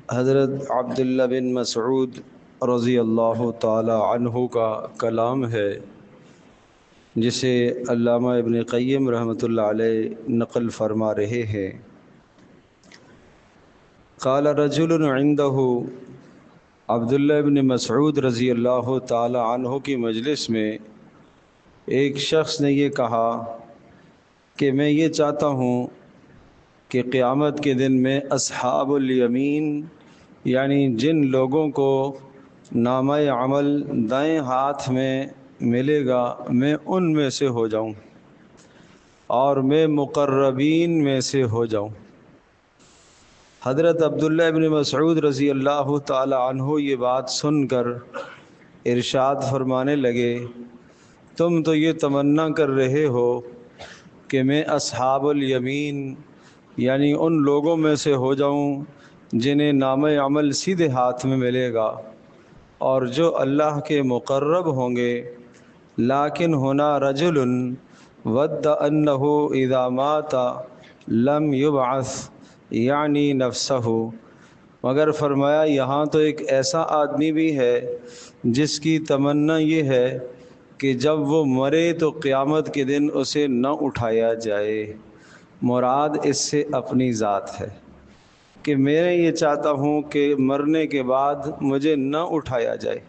حضرت عبداللہ بن مسعود رضی اللہ تعالی عنہ کا کلام ہے، جسے علامہ ابن قیم رحمۃ اللہ علیہ نقل فرما رہے ہیں۔ قال رجل عنده، عبداللہ بن مسعود رضی اللہ تعالی عنہ کی مجلس میں ایک شخص نے یہ کہا کہ میں یہ چاہتا ہوں کہ قیامت کے دن میں اصحاب الیمین، یعنی جن لوگوں کو نامہ عمل دائیں ہاتھ میں ملے گا، میں ان میں سے ہو جاؤں اور میں مقربین میں سے ہو جاؤں۔ حضرت عبداللہ ابن مسعود رضی اللہ تعالی عنہ یہ بات سن کر ارشاد فرمانے لگے، تم تو یہ تمنا کر رہے ہو کہ میں اصحاب الیمین، یعنی ان لوگوں میں سے ہو جاؤں جنہیں نامہ عمل سیدھے ہاتھ میں ملے گا اور جو اللہ کے مقرب ہوں گے۔ لیکن ہونا رجل ود انہ اذا مات لم یبعث، یعنی نفسہ، مگر فرمایا یہاں تو ایک ایسا آدمی بھی ہے جس کی تمنا یہ ہے کہ جب وہ مرے تو قیامت کے دن اسے نہ اٹھایا جائے۔ مراد اس سے اپنی ذات ہے کہ میں یہ چاہتا ہوں کہ مرنے کے بعد مجھے نہ اٹھایا جائے،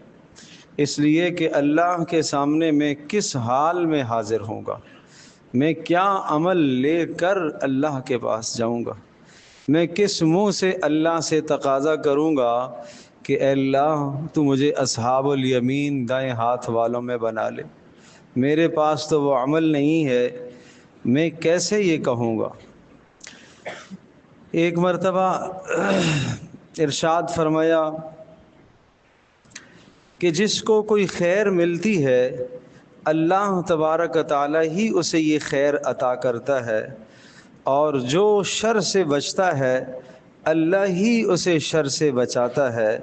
اس لیے کہ اللہ کے سامنے میں کس حال میں حاضر ہوں گا، میں کیا عمل لے کر اللہ کے پاس جاؤں گا، میں کس منہ سے اللہ سے تقاضا کروں گا کہ اے اللہ تو مجھے اصحاب الیمین دائیں ہاتھ والوں میں بنا لے۔ میرے پاس تو وہ عمل نہیں ہے، میں کیسے یہ کہوں گا۔ ایک مرتبہ ارشاد فرمایا کہ جس کو کوئی خیر ملتی ہے اللہ تبارک و تعالی ہی اسے یہ خیر عطا کرتا ہے، اور جو شر سے بچتا ہے اللہ ہی اسے شر سے بچاتا ہے۔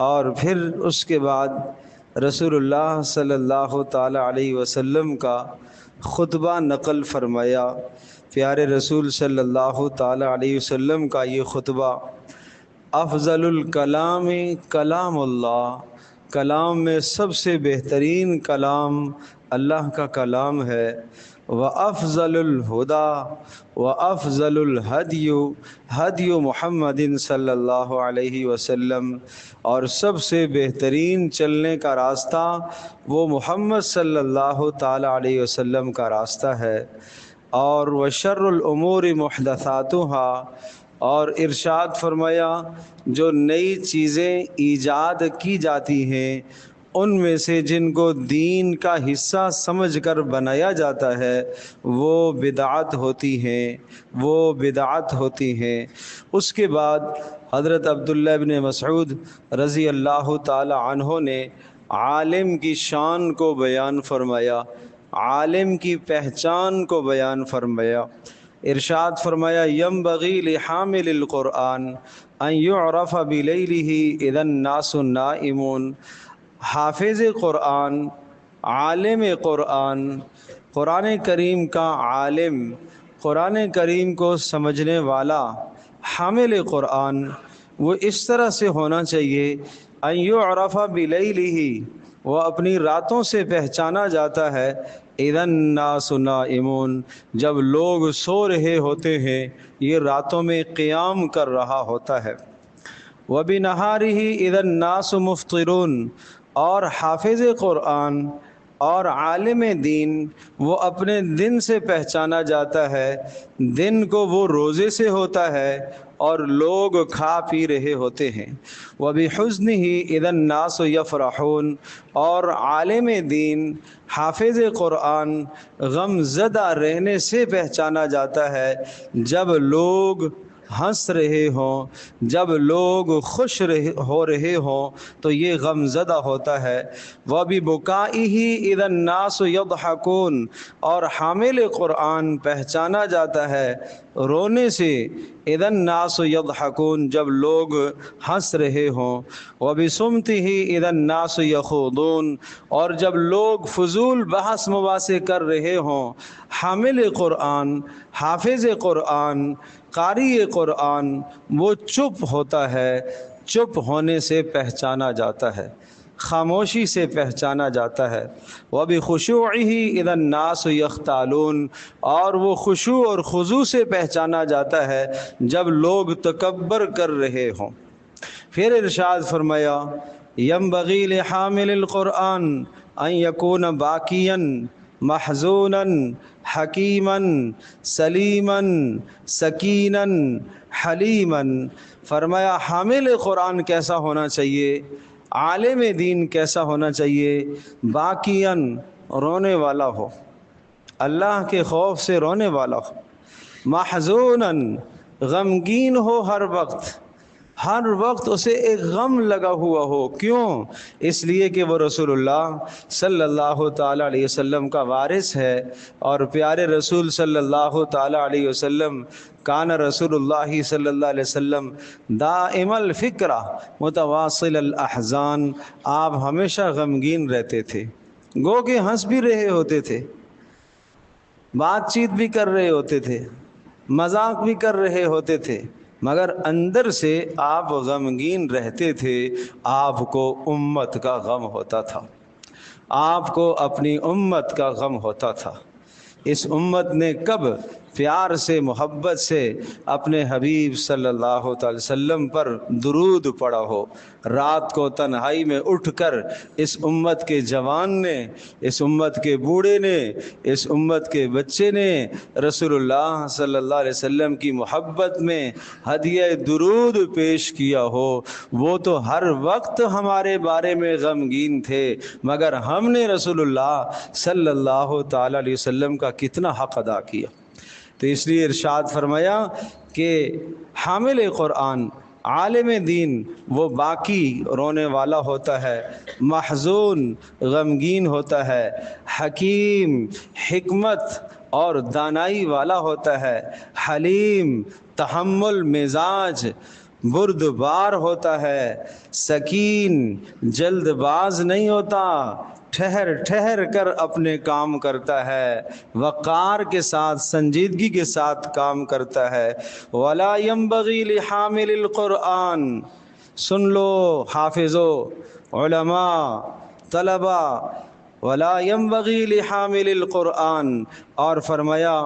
اور پھر اس کے بعد رسول اللہ صلی اللہ تعالی علیہ وسلم کا خطبہ نقل فرمایا۔ پیارے رسول صلی اللہ تعالی علیہ وسلم کا یہ خطبہ، افضل الکلام کلام اللہ، کلام میں سب سے بہترین کلام اللہ کا کلام ہے۔ وَأَفْضَلُ الْهُدَى وَأَفْضَلُ الْهَدْيُ هَدْيُ محمد صلی اللہ علیہ وسلم، اور سب سے بہترین چلنے کا راستہ وہ محمد صلی اللہ تعالی علیہ وسلم کا راستہ ہے۔ اور وَشَرُّ الْأُمُورِ مُحْدَثَاتُهَا، اور ارشاد فرمایا جو نئی چیزیں ایجاد کی جاتی ہیں ان میں سے جن کو دین کا حصہ سمجھ کر بنایا جاتا ہے وہ بدعت ہوتی ہیں۔ اس کے بعد حضرت عبداللہ بن مسعود رضی اللہ تعالی عنہ نے عالم کی شان کو بیان فرمایا، عالم کی پہچان کو بیان فرمایا۔ ارشاد فرمایا ینبغی لحامل القرآن ان یعرف بلیلہ اذا الناس نائمون، حافظ قرآن، عالم قرآن، قرآن کریم کا عالم، قرآن کریم کو سمجھنے والا، حامل قرآن، وہ اس طرح سے ہونا چاہیے ان یعرف بلیلہ، وہ اپنی راتوں سے پہچانا جاتا ہے، اذا الناس نائمون، جب لوگ سو رہے ہوتے ہیں، یہ راتوں میں قیام کر رہا ہوتا ہے۔ وَبِنَهَارِهِ اذا الناس مفطرون، اور حافظ قرآن اور عالم دین وہ اپنے دن سے پہچانا جاتا ہے، دن کو وہ روزے سے ہوتا ہے اور لوگ کھا پی رہے ہوتے ہیں۔ وَبِحُزْنِهِ اذا الناس يَفْرَحُونَ، اور عالم دین حافظ قرآن غم زدہ رہنے سے پہچانا جاتا ہے، جب لوگ ہنس رہے ہوں، جب لوگ خوش ہو رہے ہوں تو یہ غم زدہ ہوتا ہے۔ وَبِبُكَائِهِ اذا الناس يضحكون، اور حامل قرآن پہچانا جاتا ہے رونے سے، اذا الناس یضحکون جب لوگ ہنس رہے ہوں، وبصمتہ اذا الناس یخوضون اور جب لوگ فضول بحث مباحثے کر رہے ہوں۔ حامل قرآن، حافظ قرآن، قاری قرآن وہ چپ ہوتا ہے، چپ ہونے سے پہچانا جاتا ہے، خاموشی سے پہچانا جاتا ہے۔ وَبِخُشُوعِهِ إِذَا النَّاسُ يَخْتَالُونَ اور وہ خشوع اور خضوع سے پہچانا جاتا ہے جب لوگ تکبر کر رہے ہوں۔ پھر ارشاد فرمایا يَنبَغِي لِحَامِلِ الْقُرْآنِ أَن يَكُونَ بَاكِيًا محزوناً حکیماً سلیماً سکیناً حلیماً۔ فرمایا حامل قرآن کیسا ہونا چاہیے، عالم دین کیسا ہونا چاہیے؟ باکیاً رونے والا ہو، اللہ کے خوف سے رونے والا ہو، محزوناً غمگین ہو، ہر وقت اسے ایک غم لگا ہوا ہو۔ کیوں؟ اس لیے کہ وہ رسول اللہ صلی اللہ تعالی علیہ وسلم کا وارث ہے، اور پیارے رسول صلی اللہ تعالی علیہ وسلم کان رسول اللہ صلی اللہ علیہ وسلم دائم الفکرہ متواصل الاحزان، آپ ہمیشہ غمگین رہتے تھے، گو کہ ہنس بھی رہے ہوتے تھے، بات چیت بھی کر رہے ہوتے تھے، مذاق بھی کر رہے ہوتے تھے، مگر اندر سے آپ غمگین رہتے تھے۔ آپ کو امت کا غم ہوتا تھا، آپ کو اپنی امت کا غم ہوتا تھا۔ اس امت نے کب پیار سے محبت سے اپنے حبیب صلی اللہ تعالی وسلم پر درود پڑھا ہو، رات کو تنہائی میں اٹھ کر اس امت کے جوان نے، اس امت کے بوڑھے نے، اس امت کے بچے نے رسول اللہ صلی اللہ علیہ وسلم کی محبت میں ہدیہ درود پیش کیا ہو، وہ تو ہر وقت ہمارے بارے میں غمگین تھے، مگر ہم نے رسول اللہ صلی اللہ تعالی علیہ وسلم کا کتنا حق ادا کیا۔ تو اس لیے ارشاد فرمایا کہ حامل قرآن، عالم دین وہ باقی رونے والا ہوتا ہے، محزون غمگین ہوتا ہے، حکیم حکمت اور دانائی والا ہوتا ہے، حلیم تحمل مزاج بردبار ہوتا ہے، سکین جلد باز نہیں ہوتا، ٹھہر ٹھہر کر اپنے کام کرتا ہے، وقار کے ساتھ سنجیدگی کے ساتھ کام کرتا ہے۔ ولا ينبغي لحامل القرآن، سن لو حافظو، علماء، طلبا، ولا ينبغي لحامل القرآن اور فرمایا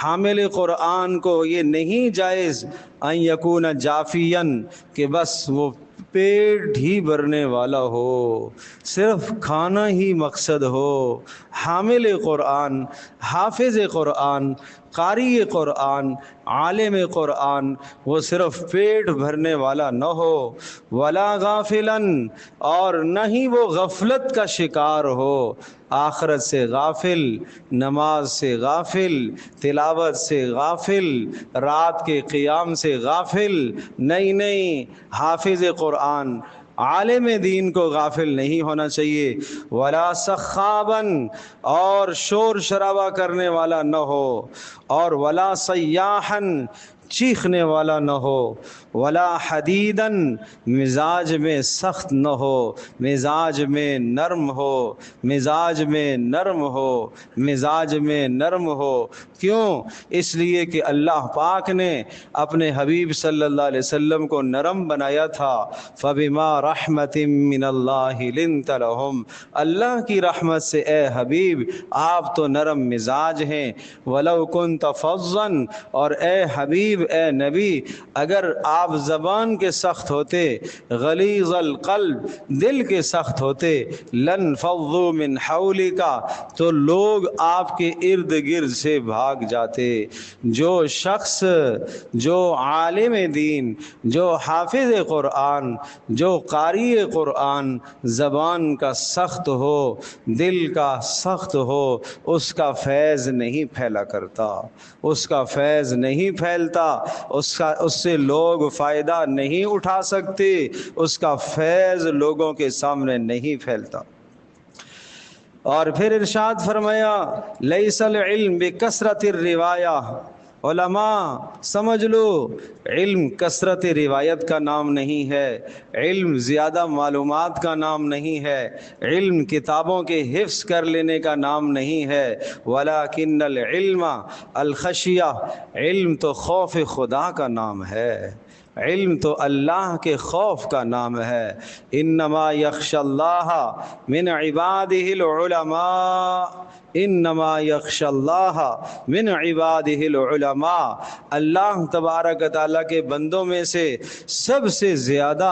حامل قرآن کو یہ نہیں جائز ان یکون جافیاً کہ بس وہ پیٹ ہی بھرنے والا ہو، صرف کھانا ہی مقصد ہو۔ حامل قرآن، حافظ قرآن، قاری قرآن، عالم قرآن وہ صرف پیٹ بھرنے والا نہ ہو، ولا غافلاً اور نہ ہی وہ غفلت کا شکار ہو، آخرت سے غافل، نماز سے غافل، تلاوت سے غافل، رات کے قیام سے غافل نہیں، حافظ قرآن عالم دین کو غافل نہیں ہونا چاہیے۔ ولا سخابن اور شور شرابہ کرنے والا نہ ہو، اور ولا سیاحن چیخنے والا نہ ہو، ولا حدیدن مزاج میں سخت نہ ہو، مزاج میں نرم ہو، مزاج میں نرم ہو، مزاج میں نرم ہو۔ کیوں؟ اس لیے کہ اللہ پاک نے اپنے حبیب صلی اللہ علیہ وسلم کو نرم بنایا تھا۔ فبما رحمت من اللہ لنت لہم، اللہ کی رحمت سے اے حبیب آپ تو نرم مزاج ہیں۔ ولو کنت فظا اور اے حبیب، اے نبی، اگر آپ زبان کے سخت ہوتے، غلیظ القلب دل کے سخت ہوتے، لن فضوا من حولک تو لوگ آپ کے ارد گرد سے بھاگ جاتے۔ جو شخص، جو عالم دین، جو حافظ قرآن، جو قاری قرآن زبان کا سخت ہو، دل کا سخت ہو، اس کا فیض نہیں پھیلا کرتا، اس کا فیض نہیں پھیلتا، اس سے لوگ فائدہ نہیں اٹھا سکتے، اس کا فیض لوگوں کے سامنے نہیں پھیلتا۔ اور پھر ارشاد فرمایا لیس العلم بکثرت الروایہ علماء سمجھ لو، علم کثرت روایت کا نام نہیں ہے، علم زیادہ معلومات کا نام نہیں ہے، علم کتابوں کے حفظ کر لینے کا نام نہیں ہے، ولیکن العلم الخشیہ، علم تو خوف خدا کا نام ہے، علم تو اللہ کے خوف کا نام ہے۔ انما یخشی اللہ من عبادہ العلماء، انما یخشی اللہ من عبادہ العلماء، اللہ تبارک و تعالیٰ کے بندوں میں سے سب سے زیادہ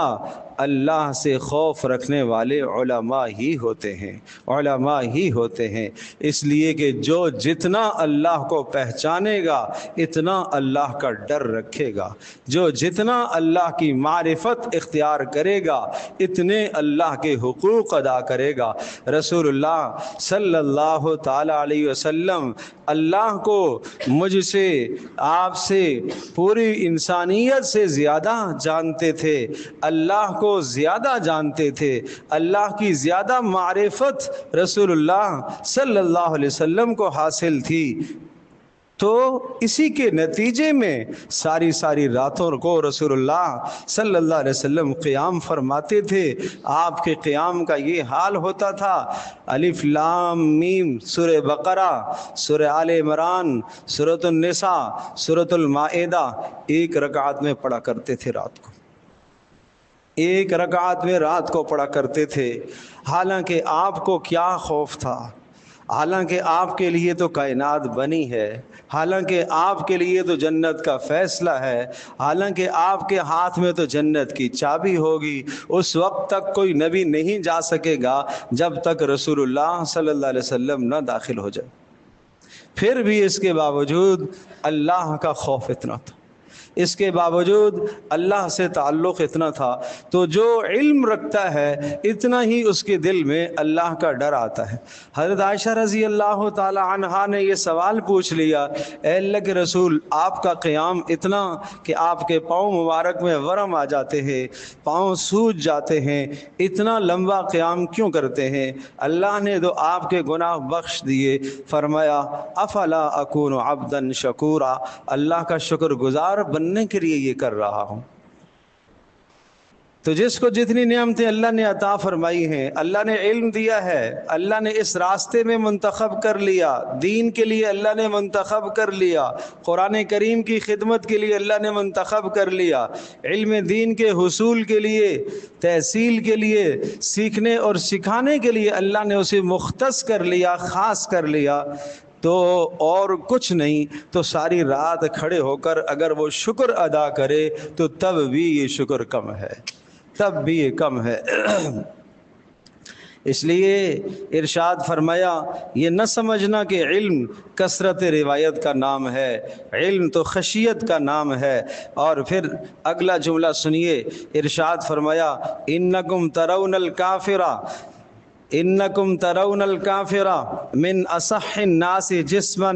اللہ سے خوف رکھنے والے علماء ہی ہوتے ہیں، علماء ہی ہوتے ہیں، اس لیے کہ جو جتنا اللہ کو پہچانے گا اتنا اللہ کا ڈر رکھے گا، جو جتنا اللہ کی معرفت اختیار کرے گا اتنے اللہ کے حقوق ادا کرے گا۔ رسول اللہ صلی اللہ تعالی علیہ وسلم اللہ کو مجھ سے، آپ سے، پوری انسانیت سے زیادہ جانتے تھے، اللہ کو زیادہ جانتے تھے، اللہ کی زیادہ معرفت رسول اللہ صلی اللہ علیہ وسلم کو حاصل تھی، تو اسی کے نتیجے میں ساری راتوں کو رسول اللہ صلی اللہ علیہ وسلم قیام فرماتے تھے۔ آپ کے قیام کا یہ حال ہوتا تھا، الف لام میم، سورہ بقرہ، سورہ آل عمران، سورۃ النساء، سورۃ المائدہ ایک رکعت میں پڑھا کرتے تھے، رات کو ایک رکعت میں رات کو پڑھا کرتے تھے۔ حالانکہ آپ کو کیا خوف تھا، حالانکہ آپ کے لیے تو کائنات بنی ہے، حالانکہ آپ کے لیے تو جنت کا فیصلہ ہے، حالانکہ آپ کے ہاتھ میں تو جنت کی چابی ہوگی، اس وقت تک کوئی نبی نہیں جا سکے گا جب تک رسول اللہ صلی اللہ علیہ وسلم نہ داخل ہو جائے۔ پھر بھی اس کے باوجود اللہ کا خوف اتنا تھا، اس کے باوجود اللہ سے تعلق اتنا تھا، تو جو علم رکھتا ہے اتنا ہی اس کے دل میں اللہ کا ڈر آتا ہے۔ حضرت عائشہ رضی اللہ تعالی عنہا نے یہ سوال پوچھ لیا، اے اللہ کے رسول، آپ کا قیام اتنا کہ آپ کے پاؤں مبارک میں ورم آ جاتے ہیں، پاؤں سوج جاتے ہیں، اتنا لمبا قیام کیوں کرتے ہیں؟ اللہ نے تو آپ کے گناہ بخش دیے۔ فرمایا افلا اکون عبدا شکورا، اللہ کا شکر گزار بننے کے لیے یہ کر رہا ہوں۔ تو جس کو جتنی نعمتیں اللہ نے عطا فرمائی ہیں، اللہ نے علم دیا ہے، اللہ نے اس راستے میں منتخب کر لیا، دین کے لیے اللہ نے منتخب کر لیا، قرآن کریم کی خدمت کے لیے اللہ نے منتخب کر لیا، علم دین کے حصول کے لیے، تحصیل کے لیے، سیکھنے اور سکھانے کے لیے اللہ نے اسے مختص کر لیا، خاص کر لیا، تو اور کچھ نہیں تو ساری رات کھڑے ہو کر اگر وہ شکر ادا کرے تو تب بھی یہ شکر کم ہے، تب بھی یہ کم ہے۔ اس لیے ارشاد فرمایا، یہ نہ سمجھنا کہ علم کثرت روایت کا نام ہے، علم تو خشیت کا نام ہے۔ اور پھر اگلا جملہ سنیے، ارشاد فرمایا انکم ترون الکافرہ، انکم ترون الکافرہ من اصح الناس جسما،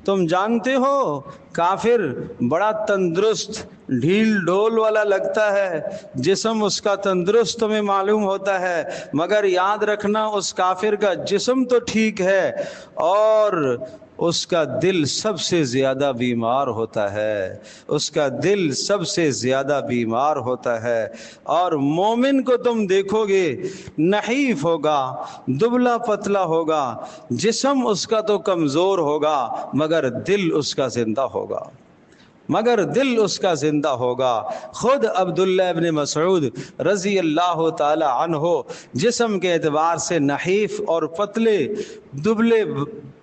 تم جانتے ہو کافر بڑا تندرست ڈھیل ڈھول والا لگتا ہے، جسم اس کا تندرست تمہیں معلوم ہوتا ہے، مگر یاد رکھنا اس کافر کا جسم تو ٹھیک ہے اور اس کا دل سب سے زیادہ بیمار ہوتا ہے، اس کا دل سب سے زیادہ بیمار ہوتا ہے۔ اور مومن کو تم دیکھو گے نحیف ہوگا، دبلا پتلا ہوگا، جسم اس کا تو کمزور ہوگا مگر دل اس کا زندہ ہوگا، مگر دل اس کا زندہ ہوگا۔ خود عبداللہ ابن مسعود رضی اللہ تعالی عنہ جسم کے اعتبار سے نحیف اور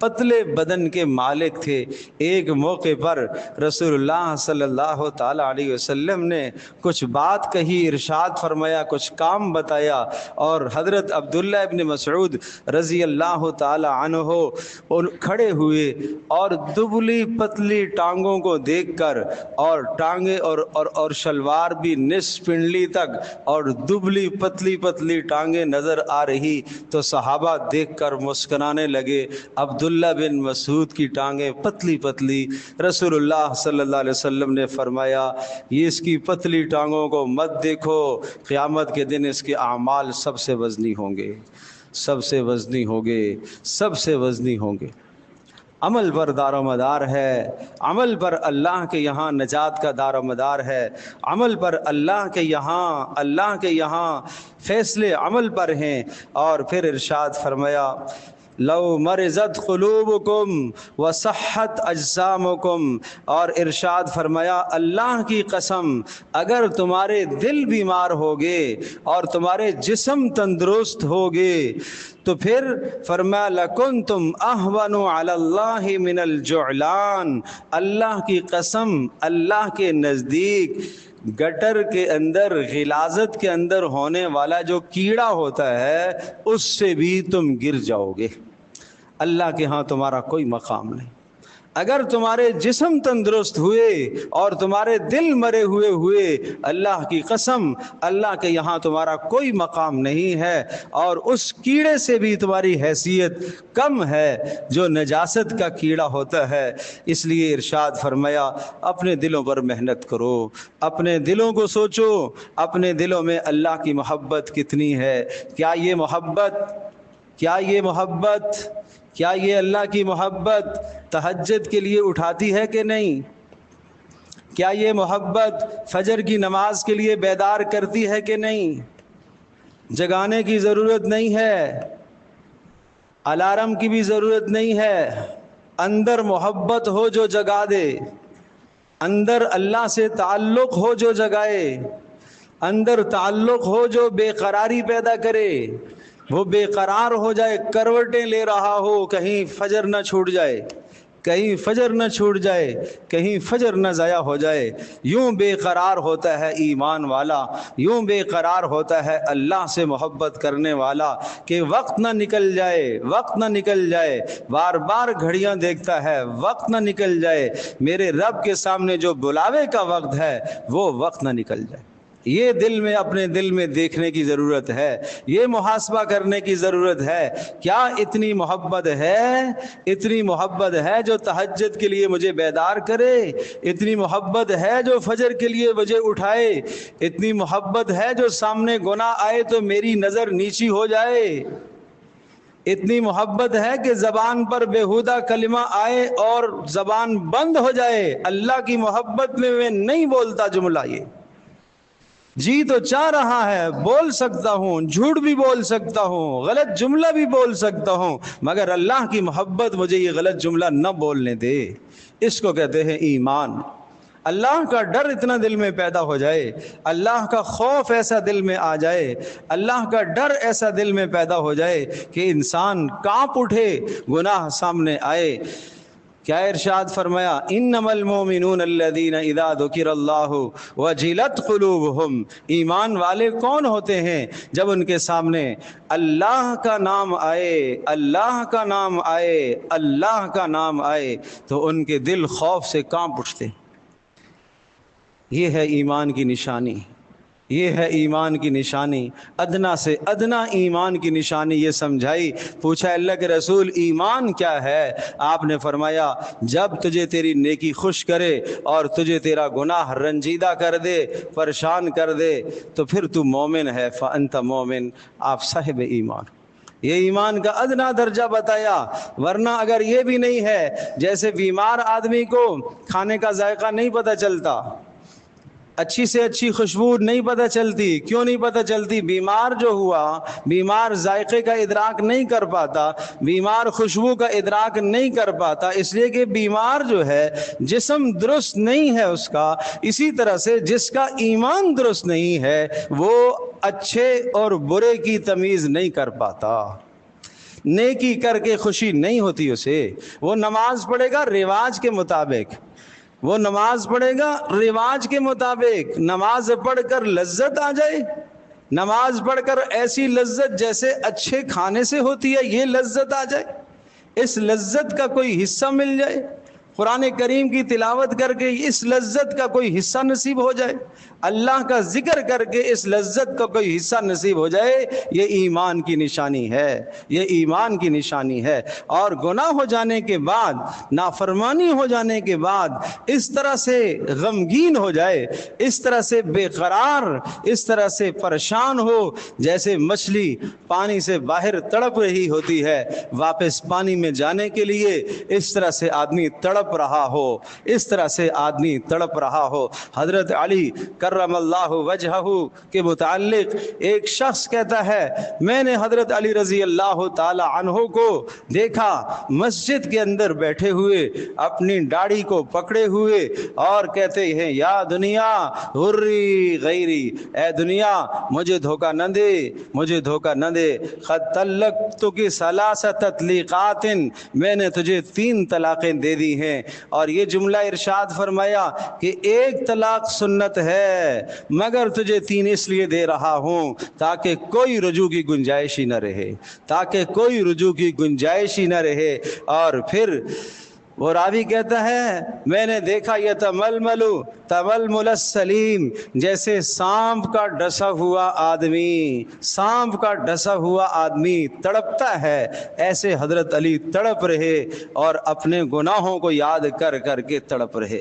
پتلے بدن کے مالک تھے۔ ایک موقع پر رسول اللہ صلی اللہ تعالی علیہ وسلم نے کچھ بات کہی، ارشاد فرمایا، کچھ کام بتایا، اور حضرت عبداللہ ابن مسعود رضی اللہ تعالی عنہ کھڑے ہوئے اور دبلی پتلی ٹانگوں کو دیکھ کر، اور ٹانگیں اور شلوار بھی نصف پنڈلی تک اور دبلی پتلی ٹانگیں نظر آ رہی، تو صحابہ دیکھ کر مسکرانے لگے۔ عبداللہ بن مسعود کی ٹانگیں پتلی، رسول اللہ صلی اللہ علیہ وسلم نے فرمایا یہ اس کی پتلی ٹانگوں کو مت دیکھو، قیامت کے دن اس کے اعمال سب سے وزنی ہوں گے، سب سے وزنی ہوں گے، سب سے وزنی ہوں گے۔ عمل پر دار و مدار ہے، عمل پر اللہ کے یہاں نجات کا دار و مدار ہے، عمل پر اللہ کے یہاں فیصلے عمل پر ہیں۔ اور پھر ارشاد فرمایا لو مرضت قلوبکم وصحت اجسامکم، اور ارشاد فرمایا اللہ کی قسم اگر تمہارے دل بیمار ہوگے اور تمہارے جسم تندرست ہوگے تو پھر فرمایا لکنتم اہون علی اللہ من الجعلان، اللہ کی قسم اللہ کے نزدیک گٹر کے اندر غلاظت کے اندر ہونے والا جو کیڑا ہوتا ہے اس سے بھی تم گر جاؤ گے، اللہ کے ہاں تمہارا کوئی مقام نہیں۔ اگر تمہارے جسم تندرست ہوئے اور تمہارے دل مرے ہوئے اللہ کی قسم اللہ کے یہاں تمہارا کوئی مقام نہیں ہے، اور اس کیڑے سے بھی تمہاری حیثیت کم ہے جو نجاست کا کیڑا ہوتا ہے۔ اس لیے ارشاد فرمایا اپنے دلوں پر محنت کرو، اپنے دلوں کو سوچو، اپنے دلوں میں اللہ کی محبت کتنی ہے، کیا یہ اللہ کی محبت تہجد کے لیے اٹھاتی ہے کہ نہیں؟ کیا یہ محبت فجر کی نماز کے لیے بیدار کرتی ہے کہ نہیں؟ جگانے کی ضرورت نہیں ہے، الارم کی بھی ضرورت نہیں ہے، اندر محبت ہو جو جگا دے، اندر اللہ سے تعلق ہو جو جگائے، اندر تعلق ہو جو بے قراری پیدا کرے، وہ بے قرار ہو جائے، کروٹیں لے رہا ہو کہیں فجر نہ چھوٹ جائے، کہیں فجر نہ ضائع ہو جائے، یوں بے قرار ہوتا ہے ایمان والا، یوں بے قرار ہوتا ہے اللہ سے محبت کرنے والا کہ وقت نہ نکل جائے، بار بار گھڑیاں دیکھتا ہے وقت نہ نکل جائے، میرے رب کے سامنے جو بلاوے کا وقت ہے وہ وقت نہ نکل جائے۔ یہ اپنے دل میں دیکھنے کی ضرورت ہے، یہ محاسبہ کرنے کی ضرورت ہے، کیا اتنی محبت ہے جو تہجد کے لیے مجھے بیدار کرے، اتنی محبت ہے جو فجر کے لیے مجھے اٹھائے، اتنی محبت ہے جو سامنے گناہ آئے تو میری نظر نیچی ہو جائے، اتنی محبت ہے کہ زبان پر بےہودہ کلمہ آئے اور زبان بند ہو جائے، اللہ کی محبت میں نہیں بولتا جملہ، یہ جی تو چاہ رہا ہے بول سکتا ہوں، جھوٹ بھی بول سکتا ہوں، غلط جملہ بھی بول سکتا ہوں، مگر اللہ کی محبت مجھے یہ غلط جملہ نہ بولنے دے، اس کو کہتے ہیں ایمان۔ اللہ کا ڈر اتنا دل میں پیدا ہو جائے، اللہ کا خوف ایسا دل میں آ جائے، اللہ کا ڈر ایسا دل میں پیدا ہو جائے کہ انسان کانپ اٹھے گناہ سامنے آئے۔ کیا ارشاد فرمایا انما المؤمنون الذین اذا ذکر اللہ وجلت قلوبہم، ایمان والے کون ہوتے ہیں جب ان کے سامنے اللہ کا نام آئے تو ان کے دل خوف سے کانپ اٹھتے۔ یہ ہے ایمان کی نشانی، ادنا سے ادنا ایمان کی نشانی یہ سمجھائی۔ پوچھا اللہ کے رسول ایمان کیا ہے؟ آپ نے فرمایا جب تجھے تیری نیکی خوش کرے اور تجھے تیرا گناہ رنجیدہ کر دے، پریشان کر دے، تو پھر تو مومن ہے، فأنت مومن، آپ صاحب ایمان۔ یہ ایمان کا ادنا درجہ بتایا، ورنہ اگر یہ بھی نہیں ہے، جیسے بیمار آدمی کو کھانے کا ذائقہ نہیں پتہ چلتا، اچھی سے اچھی خوشبو نہیں پتہ چلتی، کیوں نہیں پتہ چلتی؟ بیمار جو ہوا، بیمار ذائقے کا ادراک نہیں کر پاتا، بیمار خوشبو کا ادراک نہیں کر پاتا، اس لیے کہ بیمار جو ہے جسم درست نہیں ہے اس کا۔ اسی طرح سے جس کا ایمان درست نہیں ہے وہ اچھے اور برے کی تمیز نہیں کر پاتا، نیکی کر کے خوشی نہیں ہوتی اسے، وہ نماز پڑھے گا رواج کے مطابق، نماز پڑھ کر لذت آ جائے، نماز پڑھ کر ایسی لذت جیسے اچھے کھانے سے ہوتی ہے، یہ لذت آ جائے، اس لذت کا کوئی حصہ مل جائے قرآن کریم کی تلاوت کر کے اس لذت کا کوئی حصہ نصیب ہو جائے، اللہ کا ذکر کر کے اس لذت کا کوئی حصہ نصیب ہو جائے، یہ ایمان کی نشانی ہے، یہ ایمان کی نشانی ہے۔ اور گناہ ہو جانے کے بعد، نافرمانی ہو جانے کے بعد اس طرح سے غمگین ہو جائے، اس طرح سے بے قرار، اس طرح سے پریشان ہو جیسے مچھلی پانی سے باہر تڑپ رہی ہوتی ہے واپس پانی میں جانے کے لیے، اس طرح سے آدمی تڑپ رہا ہو، اس طرح سے آدمی تڑپ رہا ہو۔ حضرت علی کرم اللہ وجہہ کے متعلق ایک شخص کہتا ہے، میں نے حضرت علی رضی اللہ تعالی عنہ کو دیکھا مسجد کے اندر بیٹھے ہوئے، اپنی داڑھی کو پکڑے ہوئے اور کہتے ہیں یا دنیا غری غیری، اے دنیا مجھے دھوکہ نہ دے، مجھے دھوکہ نہ دے، قد طلقتک ثلاث تطلیقات، میں نے تجھے 3 طلاقیں دے دی ہیں۔ اور یہ جملہ ارشاد فرمایا کہ 1 طلاق سنت ہے مگر تجھے 3 اس لیے دے رہا ہوں تاکہ کوئی رجوع کی گنجائش ہی نہ رہے، تاکہ کوئی رجوع کی گنجائش ہی نہ رہے۔ اور پھر وہ راوی کہتا ہے میں نے دیکھا یہ تململ السلیم، جیسے سانپ کا ڈسا ہوا آدمی، سانپ کا ڈسا ہوا آدمی تڑپتا ہے، ایسے حضرت علی تڑپ رہے اور اپنے گناہوں کو یاد کر کر کے تڑپ رہے۔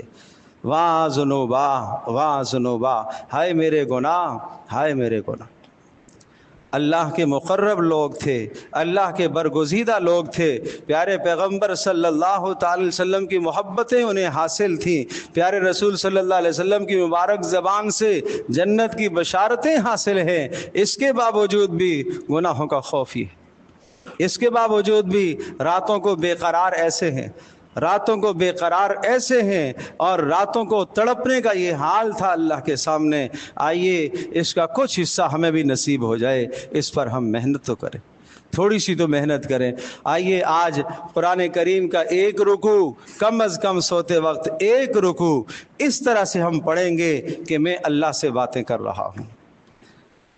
واہ ذنوبا، واہ ذنوبا، ہائے میرے گناہ، ہائے میرے گناہ۔ اللہ کے مقرب لوگ تھے، اللہ کے برگزیدہ لوگ تھے، پیارے پیغمبر صلی اللہ تعالی وسلم کی محبتیں انہیں حاصل تھیں، پیارے رسول صلی اللہ علیہ وسلم کی مبارک زبان سے جنت کی بشارتیں حاصل ہیں، اس کے باوجود بھی گناہوں کا خوف ہی ہے، اس کے باوجود بھی راتوں کو بے قرار ایسے ہیں، راتوں کو بے قرار ایسے ہیں، اور راتوں کو تڑپنے کا یہ حال تھا اللہ کے سامنے۔ آئیے اس کا کچھ حصہ ہمیں بھی نصیب ہو جائے، اس پر ہم محنت تو کریں، تھوڑی سی تو محنت کریں۔ آئیے آج قرآن کریم کا 1 رکوع، کم از کم سوتے وقت 1 رکوع اس طرح سے ہم پڑھیں گے کہ میں اللہ سے باتیں کر رہا ہوں،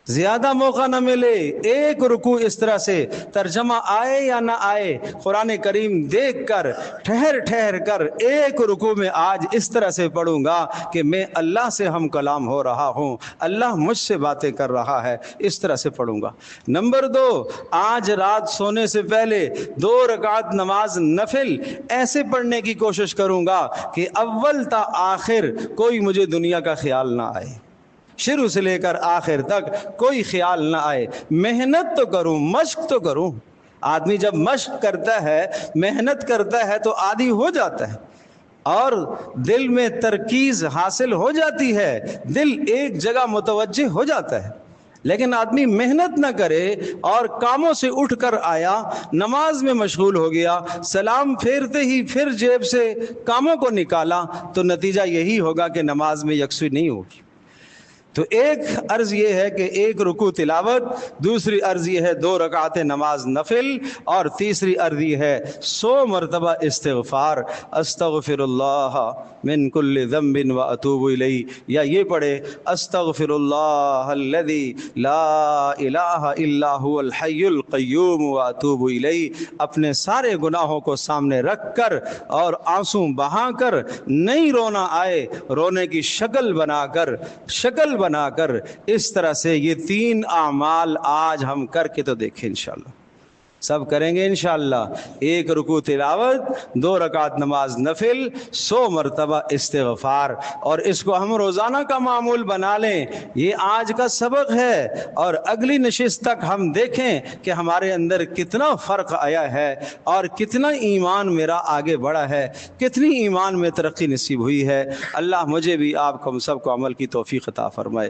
زیادہ موقع نہ ملے، 1 رکوع اس طرح سے ترجمہ آئے یا نہ آئے، قرآن کریم دیکھ کر ٹھہر ٹھہر کر 1 رکوع میں آج اس طرح سے پڑھوں گا کہ میں اللہ سے ہم کلام ہو رہا ہوں، اللہ مجھ سے باتیں کر رہا ہے، اس طرح سے پڑھوں گا۔ نمبر 2، آج رات سونے سے پہلے 2 رکعت نماز نفل ایسے پڑھنے کی کوشش کروں گا کہ اول تا آخر کوئی مجھے دنیا کا خیال نہ آئے، شروع سے لے کر آخر تک کوئی خیال نہ آئے، محنت تو کروں، مشق تو کروں۔ آدمی جب مشق کرتا ہے، محنت کرتا ہے تو عادی ہو جاتا ہے اور دل میں ترکیز حاصل ہو جاتی ہے، دل ایک جگہ متوجہ ہو جاتا ہے۔ لیکن آدمی محنت نہ کرے اور کاموں سے اٹھ کر آیا، نماز میں مشغول ہو گیا، سلام پھیرتے ہی پھر جیب سے کاموں کو نکالا، تو نتیجہ یہی ہوگا کہ نماز میں یکسوئی نہیں ہوگی۔ تو ایک عرض یہ ہے کہ 1 رکوع تلاوت، دوسری عرض یہ ہے 2 رکعت نماز نفل، اور تیسری عرض یہ ہے 100 مرتبہ استغفار، استغفر اللہ من کل ذنب واتوب الیہ، یا یہ پڑھے استغفر اللہ الذی لا الہ الا هو الحی القیوم واتوب الیہ، اپنے سارے گناہوں کو سامنے رکھ کر اور آنسو بہا کر، نہیں رونا آئے، رونے کی شکل بنا کر اس طرح سے یہ 3 اعمال آج ہم کر کے تو دیکھیں، انشاءاللہ سب کریں گے انشاءاللہ۔ 1 رکوع تلاوت، 2 رکعت نماز نفل، 100 مرتبہ استغفار، اور اس کو ہم روزانہ کا معمول بنا لیں۔ یہ آج کا سبق ہے، اور اگلی نشست تک ہم دیکھیں کہ ہمارے اندر کتنا فرق آیا ہے اور کتنا ایمان میرا آگے بڑھا ہے، کتنی ایمان میں ترقی نصیب ہوئی ہے۔ اللہ مجھے بھی، آپ کو، ہم سب کو عمل کی توفیق عطا فرمائے۔